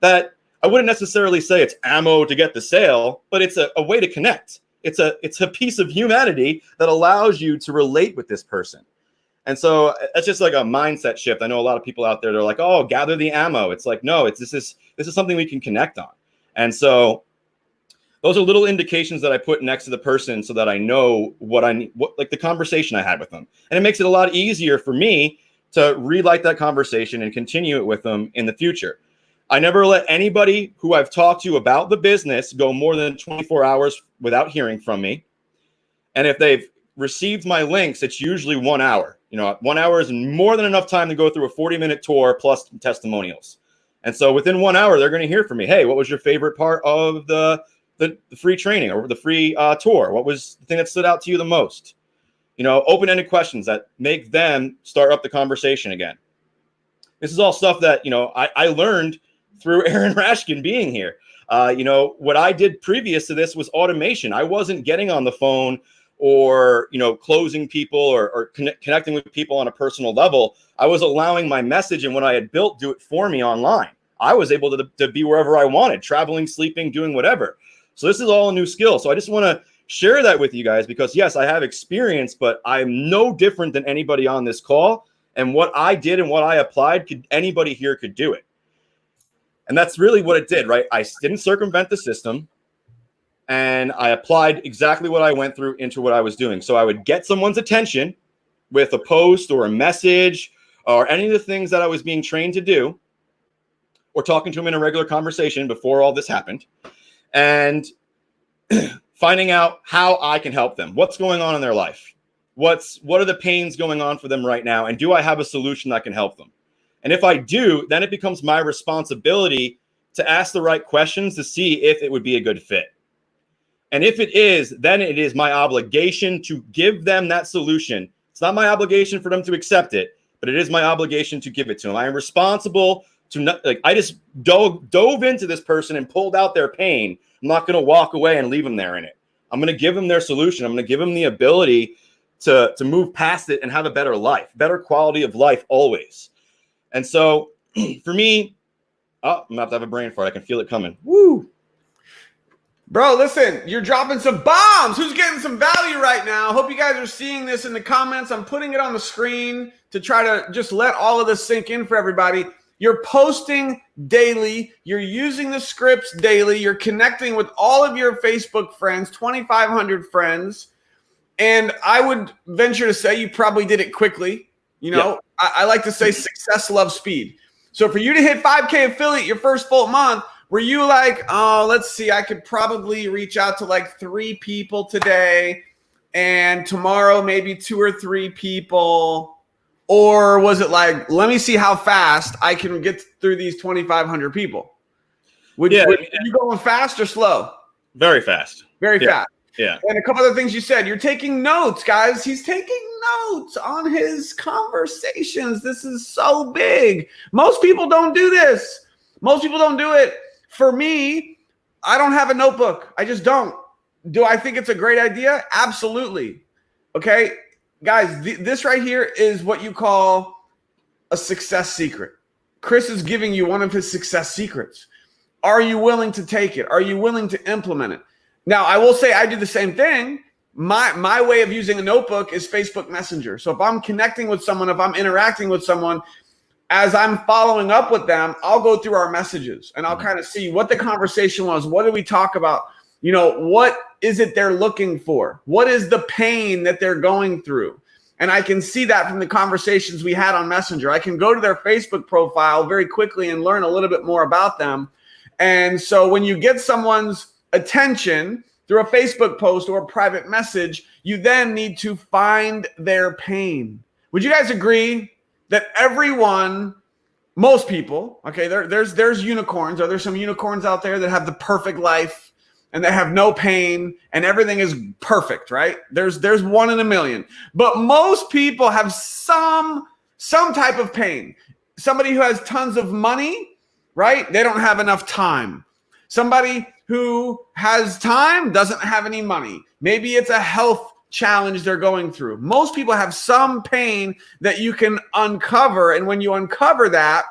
that I wouldn't necessarily say it's ammo to get the sale, but it's a way to connect. It's a piece of humanity that allows you to relate with this person. And so it's just like a mindset shift. I know a lot of people out there, they're like, oh, gather the ammo. It's like, no, this is something we can connect on. And so those are little indications that I put next to the person so that I know what the conversation I had with them. And it makes it a lot easier for me to relight that conversation and continue it with them in the future. I never let anybody who I've talked to about the business go more than 24 hours without hearing from me. And if they've received my links, it's usually 1 hour. 1 hour is more than enough time to go through a 40-minute tour plus testimonials. And so within 1 hour, they're going to hear from me. Hey, what was your favorite part of the free training or the free tour? What was the thing that stood out to you the most? Open-ended questions that make them start up the conversation again. This is all stuff that, I learned through Aaron Rashkin being here. What I did previous to this was automation. I wasn't getting on the phone or, closing people or connecting with people on a personal level. I was allowing my message and what I had built do it for me online. I was able to be wherever I wanted, traveling, sleeping, doing whatever. So this is all a new skill. So I just want to share that with you guys because, yes, I have experience, but I'm no different than anybody on this call. And what I did and what I applied, anybody here could do it. And that's really what it did, right? I didn't circumvent the system. And I applied exactly what I went through into what I was doing. So I would get someone's attention with a post or a message or any of the things that I was being trained to do, or talking to them in a regular conversation before all this happened, and finding out how I can help them. What's going on in their life? What are the pains going on for them right now? And do I have a solution that can help them? And if I do, then it becomes my responsibility to ask the right questions to see if it would be a good fit. And if it is, then it is my obligation to give them that solution. It's not my obligation for them to accept it, but it is my obligation to give it to them. I am responsible to not, I just dove into this person and pulled out their pain. I'm not going to walk away and leave them there in it. I'm going to give them their solution. I'm going to give them the ability to move past it and have a better life, better quality of life always. And so for me, I'm going to have to have a brain fart. I can feel it coming. Woo! Bro, listen, you're dropping some bombs. Who's getting some value right now? Hope you guys are seeing this in the comments. I'm putting it on the screen to try to just let all of this sink in for everybody. You're posting daily. You're using the scripts daily. You're connecting with all of your Facebook friends, 2,500 friends. And I would venture to say you probably did it quickly. Yep. I like to say success loves speed. So for you to hit 5K affiliate your first full month, were you like, oh, let's see, I could probably reach out to like 3 people today and tomorrow maybe 2 or 3 people? Or was it like, let me see how fast I can get through these 2,500 people? Would you going fast or slow? Very fast. Very fast. Yeah. And a couple other things you said. You're taking notes, guys. He's taking notes on his conversations. This is so big. Most people don't do this. Most people don't do it. For me, I don't have a notebook. I just don't. Do I think it's a great idea? Absolutely. Okay, guys, this right here is what you call a success secret. Chris is giving you one of his success secrets. Are you willing to take it? Are you willing to implement it? Now, I will say I do the same thing. My way of using a notebook is Facebook Messenger. So if I'm connecting with someone, if I'm interacting with someone, as I'm following up with them, I'll go through our messages and I'll kind of see what the conversation was. What did we talk about? What is it they're looking for? What is the pain that they're going through? And I can see that from the conversations we had on Messenger. I can go to their Facebook profile very quickly and learn a little bit more about them. And so when you get someone's attention through a Facebook post or a private message, you then need to find their pain. Would you guys agree that everyone, most people, okay, there's unicorns. Are there some unicorns out there that have the perfect life and they have no pain and everything is perfect, right? There's 1 in a million. But most people have some type of pain. Somebody who has tons of money, right? They don't have enough time. Somebody who has time doesn't have any money. Maybe it's a health challenge they're going through. Most people have some pain that you can uncover. And when you uncover that,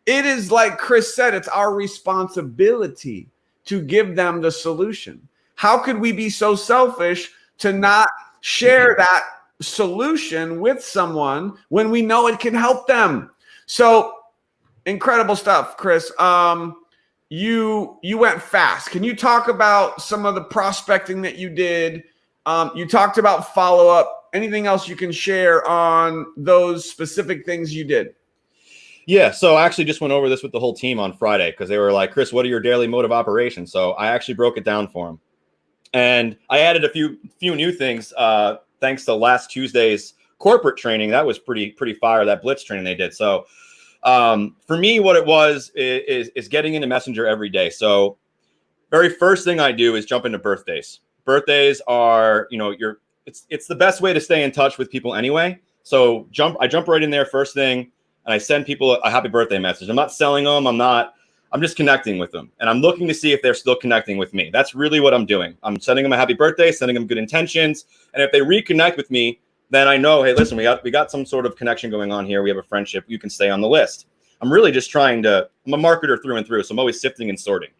it is like Chris said, it's our responsibility to give them the solution. How could we be so selfish to not share that solution with someone when we know it can help them? So incredible stuff, Chris. You went fast. Can you talk about some of the prospecting that you did? You talked about follow-up. Anything else you can share on those specific things you did? Yeah, so I actually just went over this with the whole team on Friday because they were like, Chris, what are your daily mode of operation? So I actually broke it down for them. And I added a few new things thanks to last Tuesday's corporate training. That was pretty fire, that blitz training they did. So for me, what it was is getting into Messenger every day. So very first thing I do is jump into birthdays. Birthdays are, it's the best way to stay in touch with people anyway. So I jump right in there first thing. And I send people a happy birthday message. I'm not selling them. I'm just connecting with them. And I'm looking to see if they're still connecting with me. That's really what I'm doing. I'm sending them a happy birthday, sending them good intentions. And if they reconnect with me, then I know, hey, listen, we got some sort of connection going on here. We have a friendship. You can stay on the list. I'm really just I'm a marketer through and through. So I'm always sifting and sorting.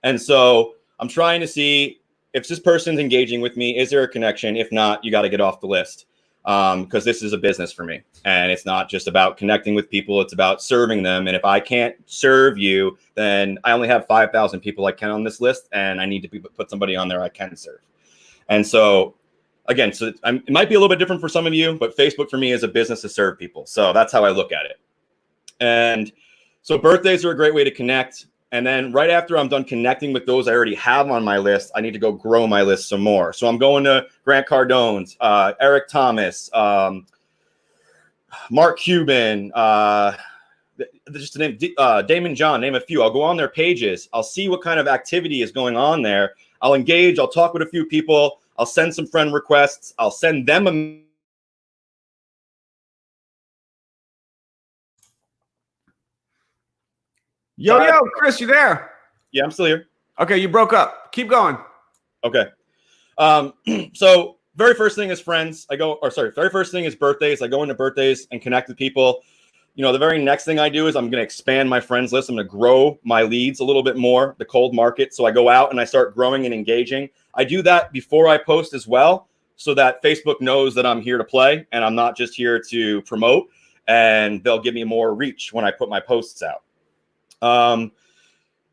And so I'm trying to see if this person's engaging with me, is there a connection? If not, you got to get off the list. Because this is a business for me, and it's not just about connecting with people. It's about serving them. And if I can't serve you, then I only have 5,000 people I can on this list, and I need to put somebody on there I can serve. And so, again, it might be a little bit different for some of you, but Facebook for me is a business to serve people. So that's how I look at it. And so birthdays are a great way to connect. And then right after I'm done connecting with those I already have on my list, I need to go grow my list some more. So I'm going to Grant Cardone's, Eric Thomas, Mark Cuban, just to name Damon John, name a few. I'll go on their pages. I'll see what kind of activity is going on there. I'll engage. I'll talk with a few people. I'll send some friend requests. I'll send them a Yo, Chris, you there? Yeah, I'm still here. Okay, you broke up. Keep going. Okay. So very first thing is friends. Very first thing is birthdays. I go into birthdays and connect with people. The very next thing I do is I'm going to expand my friends list. I'm going to grow my leads a little bit more, the cold market. So I go out and I start growing and engaging. I do that before I post as well, so that Facebook knows that I'm here to play and I'm not just here to promote, and they'll give me more reach when I put my posts out.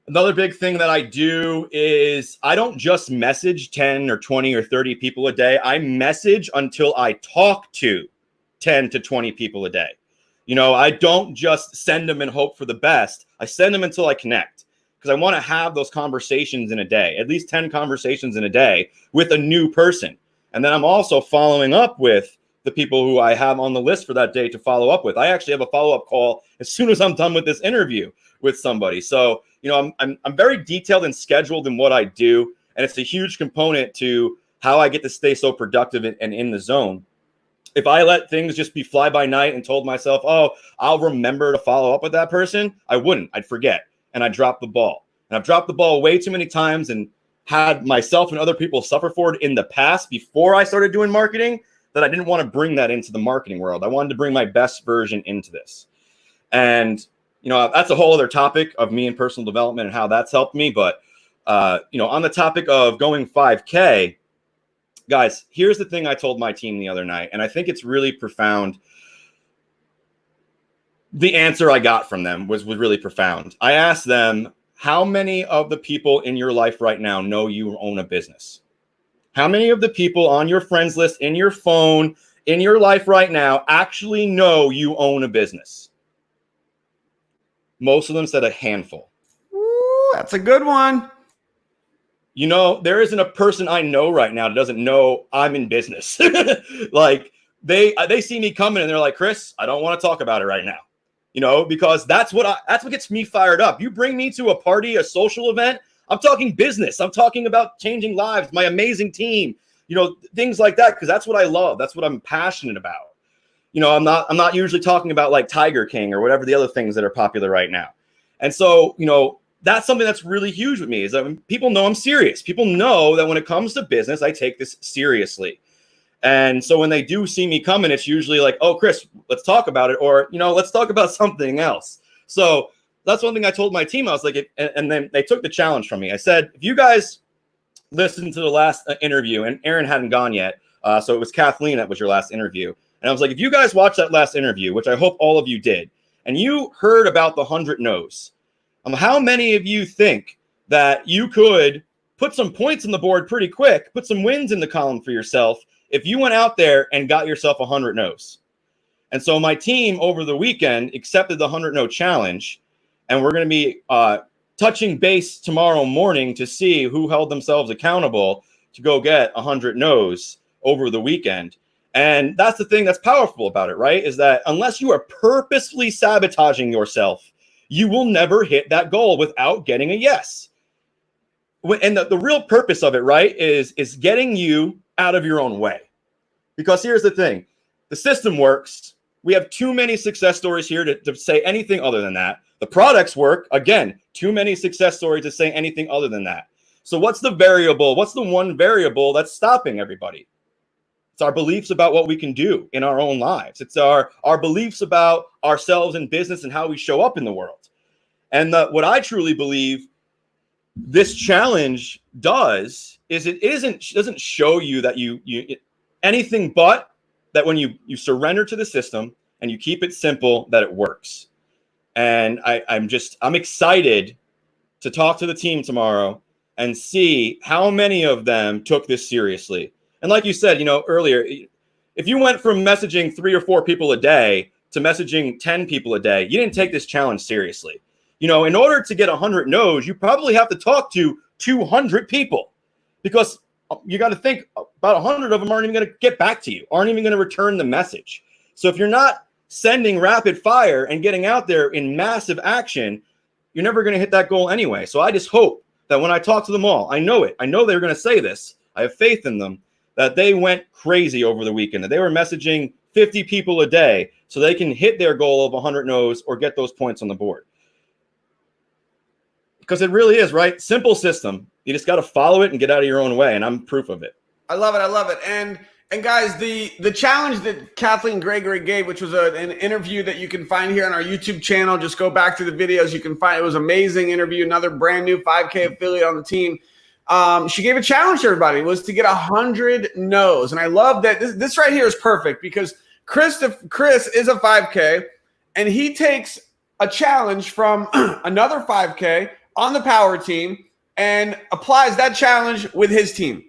Another big thing that I do is I don't just message 10 or 20 or 30 people a day. I message until I talk to 10 to 20 people a day. I don't just send them and hope for the best. I send them until I connect, because I want to have those conversations in a day, at least 10 conversations in a day with a new person. And then I'm also following up with the people who I have on the list for that day to follow up with. I actually have a follow-up call as soon as I'm done with this interview with somebody. So, I'm very detailed and scheduled in what I do. And it's a huge component to how I get to stay so productive and in the zone. If I let things just be fly by night and told myself, oh, I'll remember to follow up with that person, I wouldn't. I'd forget. And I'd drop the ball. And I've dropped the ball way too many times and had myself and other people suffer for it in the past before I started doing marketing, that I didn't want to bring that into the marketing world. I wanted to bring my best version into this. And, that's a whole other topic of me and personal development and how that's helped me. But, on the topic of going 5K, guys, here's the thing I told my team the other night, and I think it's really profound. The answer I got from them was really profound. I asked them, how many of the people in your life right now know you own a business? How many of the people on your friends list, in your phone, in your life right now actually know you own a business? Most of them said a handful. Ooh, that's a good one. There isn't a person I know right now that doesn't know I'm in business. Like they see me coming and they're like, Chris, I don't want to talk about it right now. Because that's what gets me fired up. You bring me to a party, a social event, I'm talking business. I'm talking about changing lives, my amazing team, things like that, because that's what I love. That's what I'm passionate about. I'm not usually talking about like Tiger King or whatever the other things that are popular right now. And so, that's something that's really huge with me, is that people know I'm serious. People know that when it comes to business, I take this seriously. And so when they do see me coming, it's usually like, oh, Chris, let's talk about it. Or, let's talk about something else. So that's one thing I told my team. I was like, and then they took the challenge from me. I said, if you guys listen to the last interview, and Aaron hadn't gone yet, so it was Kathleen that was your last interview. And I was like, if you guys watched that last interview, which I hope all of you did, and you heard about the 100 no's, how many of you think that you could put some points on the board pretty quick, put some wins in the column for yourself if you went out there and got yourself 100 no's? And so my team over the weekend accepted the 100 no challenge, and we're going to be touching base tomorrow morning to see who held themselves accountable to go get 100 no's over the weekend. And that's the thing that's powerful about it, right? Is that unless you are purposefully sabotaging yourself, you will never hit that goal without getting a yes. And the real purpose of it, right, is getting you out of your own way. Because here's the thing. The system works. We have too many success stories here to say anything other than that. The products work. Again, too many success stories to say anything other than that. So what's the variable? What's the one variable that's stopping everybody? It's our beliefs about what we can do in our own lives. It's our beliefs about ourselves in business and how we show up in the world. And what I truly believe this challenge does is it doesn't show you that you anything but that when you surrender to the system and you keep it simple, that it works. And I'm excited to talk to the team tomorrow and see how many of them took this seriously. And like you said, earlier, if you went from messaging 3 or 4 people a day to messaging 10 people a day, you didn't take this challenge seriously. In order to get 100 no's, you probably have to talk to 200 people, because you got to think about 100 of them aren't even going to get back to you, aren't even going to return the message. So if you're not sending rapid fire and getting out there in massive action, you're never going to hit that goal anyway. So I just hope that when I talk to them all, I know they're going to say this. I have faith in them, that they went crazy over the weekend, that they were messaging 50 people a day so they can hit their goal of 100 no's or get those points on the board. Because it really is, right? Simple system. You just got to follow it and get out of your own way. And I'm proof of it. I love it. I love it. And guys, the challenge that Kathleen Gregory gave, which was an interview that you can find here on our YouTube channel, just go back to the videos. You can find, it was an amazing interview, another brand new 5K affiliate on the team. She gave a challenge to everybody, was to get 100 no's. And I love that this right here is perfect, because Chris is a 5K, and he takes a challenge from another 5K on the power team and applies that challenge with his team.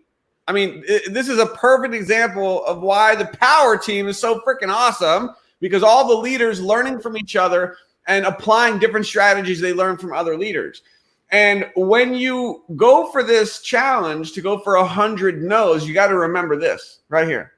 I mean, this is a perfect example of why the power team is so freaking awesome, because all the leaders learning from each other and applying different strategies they learn from other leaders. And when you go for this challenge to go for 100 no's, you got to remember this right here.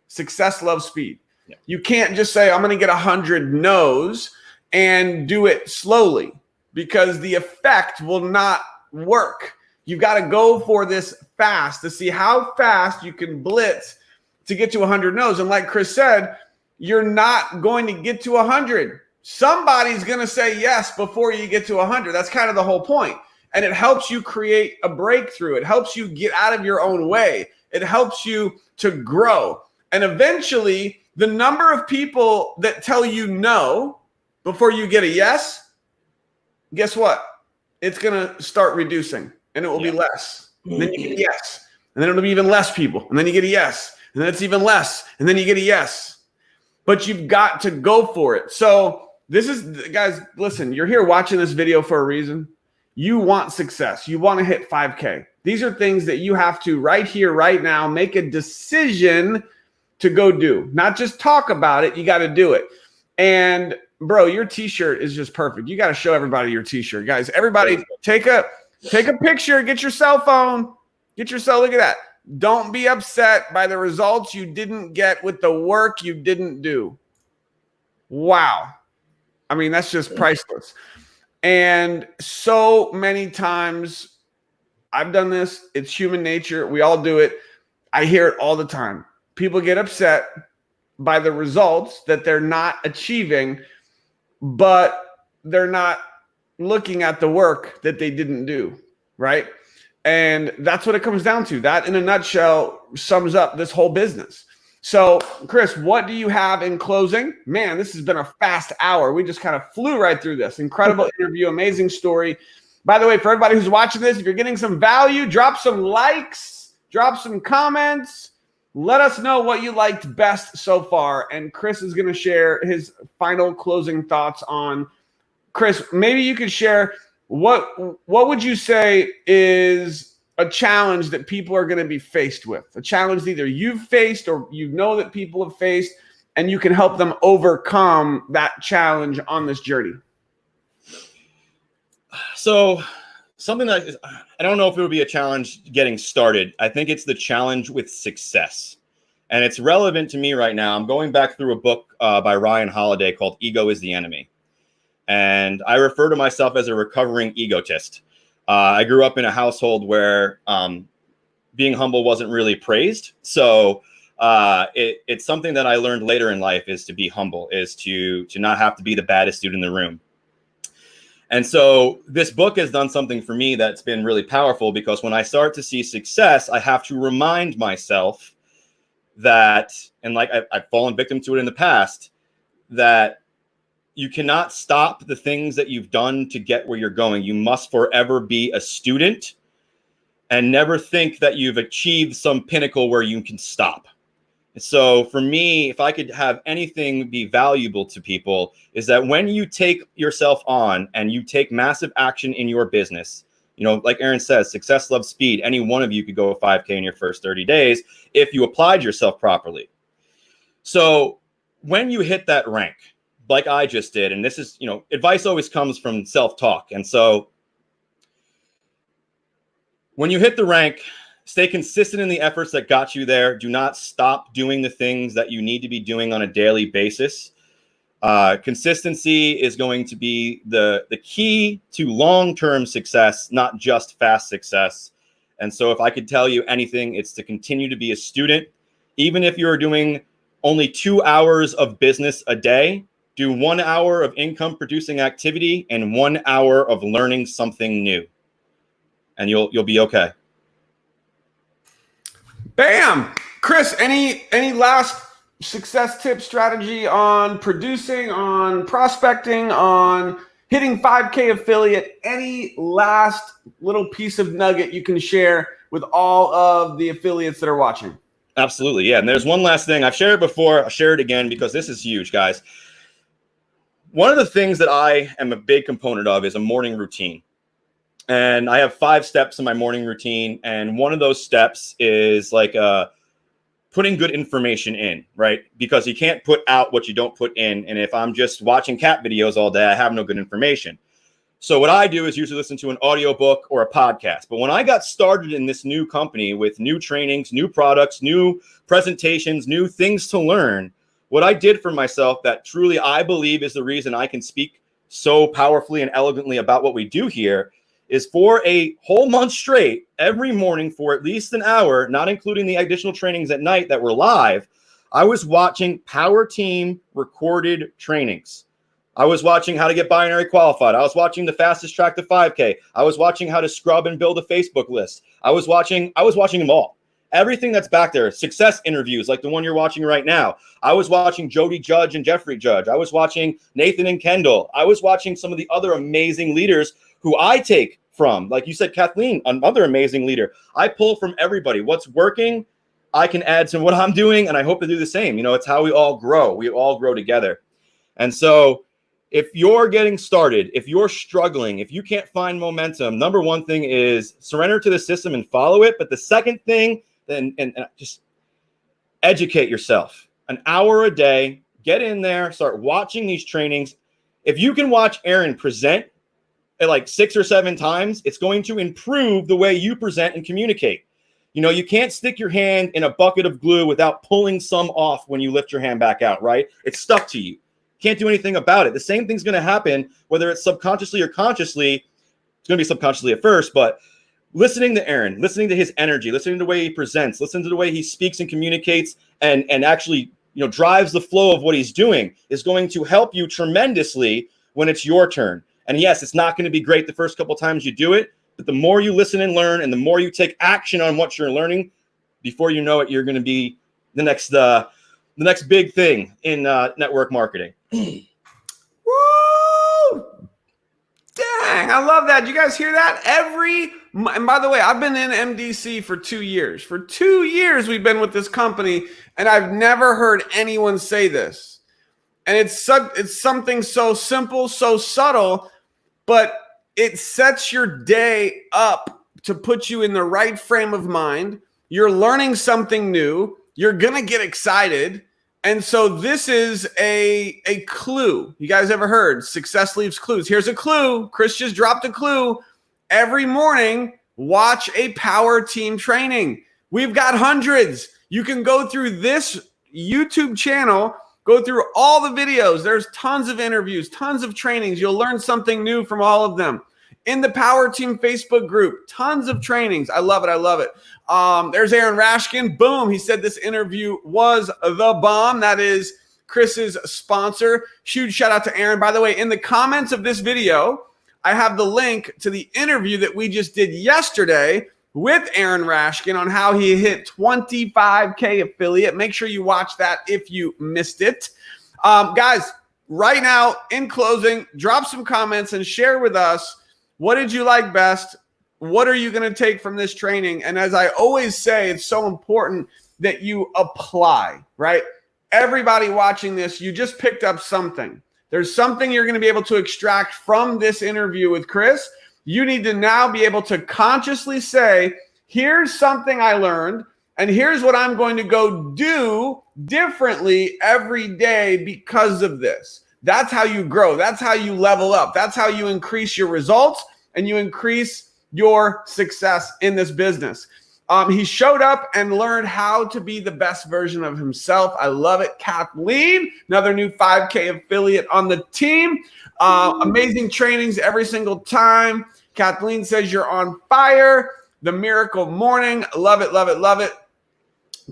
Success loves speed. Yeah. You can't just say, I'm going to get 100 no's and do it slowly, because the effect will not work. You've got to go for this fast to see how fast you can blitz to get to 100 no's. And like Chris said, you're not going to get to 100. Somebody's going to say yes before you get to 100. That's kind of the whole point. And it helps you create a breakthrough. It helps you get out of your own way. It helps you to grow. And eventually, the number of people that tell you no before you get a yes, guess what? It's going to start reducing, and it will be less. And then you get a yes. And then it'll be even less people. And then you get a yes. And then it's even less. And then you get a yes. But you've got to go for it. So this is, guys, listen, you're here watching this video for a reason. You want success. You want to hit 5K. These are things that you have to right here, right now, make a decision to go do. Not just talk about it. You got to do it. And bro, your t-shirt is just perfect. You got to show everybody your t-shirt. Guys, everybody take a picture, get your cell phone, look at that. Don't be upset by the results you didn't get with the work you didn't do. Wow. I mean, that's just priceless. And so many times I've done this. It's human nature. We all do it. I hear it all the time. People get upset by the results that they're not achieving, but they're not looking at the work that they didn't do, right? And that's what it comes down to. That, in a nutshell, sums up this whole business. So, Chris, what do you have in closing? Man, this has been a fast hour. We just kind of flew right through this. Incredible interview, amazing story. By the way, for everybody who's watching this, if you're getting some value, drop some likes, drop some comments. Let us know what you liked best so far. And Chris is going to share his final closing thoughts on. Chris, maybe you could share what would you say is a challenge that people are going to be faced with, a challenge that either you've faced or you know that people have faced, and you can help them overcome that challenge on this journey. So something that I don't know if it would be a challenge getting started. I think it's the challenge with success. And it's relevant to me right now. I'm going back through a book by Ryan Holiday called Ego is the Enemy. And I refer to myself as a recovering egotist. I grew up in a household where being humble wasn't really praised. So it's something that I learned later in life is to be humble, is to not have to be the baddest dude in the room. And so this book has done something for me that's been really powerful, because when I start to see success, I have to remind myself that, and like I've fallen victim to it in the past, that you cannot stop the things that you've done to get where you're going. You must forever be a student and never think that you've achieved some pinnacle where you can stop. So for me, if I could have anything be valuable to people, is that when you take yourself on and you take massive action in your business, like Aaron says, success loves speed. Any one of you could go 5K in your first 30 days if you applied yourself properly. So when you hit that rank, like I just did, and this is, advice always comes from self-talk. And so when you hit the rank, stay consistent in the efforts that got you there. Do not stop doing the things that you need to be doing on a daily basis. Consistency is going to be the key to long-term success, not just fast success. And so if I could tell you anything, it's to continue to be a student. Even if you're doing only 2 hours of business a day, do 1 hour of income producing activity and 1 hour of learning something new, and you'll be okay. Bam! Chris, any last success tip, strategy on producing, on prospecting, on hitting 5K affiliate? Any last little piece of nugget you can share with all of the affiliates that are watching? Absolutely, yeah. And there's one last thing. I've shared it before. I'll share it again because this is huge, guys. One of the things that I am a big component of is a morning routine. And I have 5 steps in my morning routine. And one of those steps is like putting good information in, right? Because you can't put out what you don't put in. And if I'm just watching cat videos all day, I have no good information. So what I do is usually listen to an audiobook or a podcast. But when I got started in this new company with new trainings, new products, new presentations, new things to learn, what I did for myself that truly I believe is the reason I can speak so powerfully and elegantly about what we do here is for a whole month straight, every morning for at least an hour, not including the additional trainings at night that were live, I was watching Power Team recorded trainings. I was watching how to get binary qualified. I was watching the fastest track to 5K. I was watching how to scrub and build a Facebook list. I was watching them all. Everything that's back there, success interviews like the one you're watching right now. I was watching Jody Judge and Jeffrey Judge. I was watching Nathan and Kendall. I was watching some of the other amazing leaders who I take from. Like you said, Kathleen, another amazing leader. I pull from everybody. What's working, I can add to what I'm doing, and I hope to do the same. It's how we all grow. We all grow together. And so if you're getting started, if you're struggling, if you can't find momentum, number one thing is surrender to the system and follow it. But the second thing, and just educate yourself. An hour a day, get in there, start watching these trainings. If you can watch Aaron present like 6 or 7 times, it's going to improve the way you present and communicate. You can't stick your hand in a bucket of glue without pulling some off when you lift your hand back out, right? It's stuck to you. Can't do anything about it. The same thing's going to happen, whether it's subconsciously or consciously. It's going to be subconsciously at first, but listening to Aaron, listening to his energy, listening to the way he presents, listening to the way he speaks and communicates and actually, drives the flow of what he's doing is going to help you tremendously when it's your turn. And yes, it's not going to be great the first couple times you do it, but the more you listen and learn and the more you take action on what you're learning, before you know it, you're going to be the next the next big thing in network marketing. Woo! Dang, I love that. You guys hear that? And by the way, I've been in MDC for 2 years. For 2 years, we've been with this company, and I've never heard anyone say this. And it's something so simple, so subtle, but it sets your day up to put you in the right frame of mind. You're learning something new. You're going to get excited. And so this is a clue. You guys ever heard success leaves clues? Here's a clue. Chris just dropped a clue. Every morning, watch a power team training. We've got hundreds. You can go through this YouTube channel, go through all the videos. There's tons of interviews, tons of trainings. You'll learn something new from all of them. In the Power Team Facebook group, tons of trainings. I love it. I love it. There's Aaron Rashkin. Boom. He said this interview was the bomb. That is Chris's sponsor. Huge shout out to Aaron. By the way, in the comments of this video, I have the link to the interview that we just did yesterday with Aaron Rashkin on how he hit 25K affiliate. Make sure you watch that if you missed it. Guys, right now, in closing, drop some comments and share with us, what did you like best? What are you going to take from this training? And as I always say, it's so important that you apply, right? Everybody watching this, you just picked up something. There's something you're going to be able to extract from this interview with Chris. You need to now be able to consciously say, here's something I learned, and here's what I'm going to go do differently every day because of this. That's how you grow. That's how you level up. That's how you increase your results and you increase your success in this business. He showed up and learned how to be the best version of himself. I love it. Kathleen, another new 5K affiliate on the team. Amazing trainings every single time. Kathleen says you're on fire. The miracle morning. Love it, love it, love it.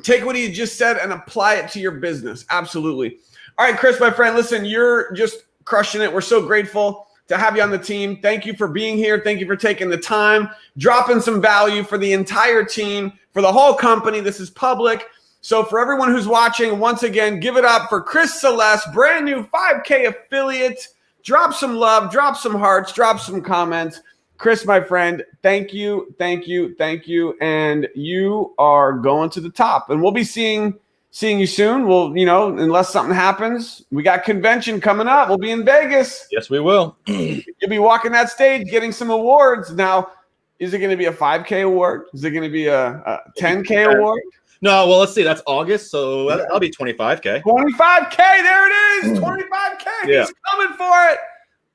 Take what he just said and apply it to your business. Absolutely. All right, Chris, my friend, listen, you're just crushing it. We're so grateful to have you on the team. Thank you for being here. Thank you for taking the time, dropping some value for the entire team, for the whole company. This is public. So for everyone who's watching, once again, give it up for Chris Celeste, brand new 5K affiliate. Drop some love, drop some hearts, drop some comments. Chris, my friend, thank you, thank you, thank you. And you are going to the top. And we'll be seeing you soon. We'll, unless something happens, we got convention coming up. We'll be in Vegas. Yes, we will. You'll be walking that stage, getting some awards. Now, is it going to be a 5K award? Is it going to be a 10K award? No, well, let's see. That's August, so that'll be 25K. 25K, there it is. 25K. Yeah. He's coming for it.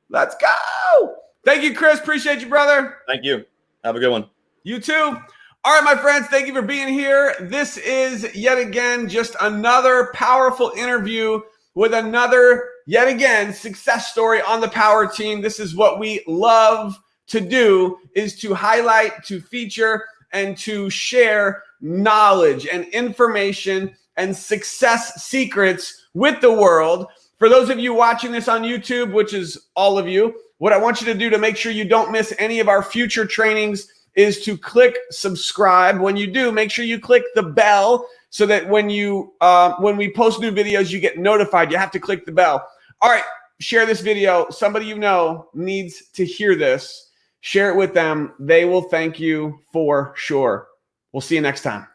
Let's go. Thank you, Chris. Appreciate you, brother. Thank you. Have a good one. You too. All right, my friends, thank you for being here. This is yet again just another powerful interview with another, yet again, success story on the Power Team. This is what we love to do, is to highlight, to feature, and to share knowledge and information and success secrets with the world. For those of you watching this on YouTube, which is all of you, what I want you to do to make sure you don't miss any of our future trainings is to click subscribe. When you do, make sure you click the bell so that when we post new videos, you get notified. You have to click the bell. All right, share this video. Somebody you know needs to hear this. Share it with them. They will thank you for sure. We'll see you next time.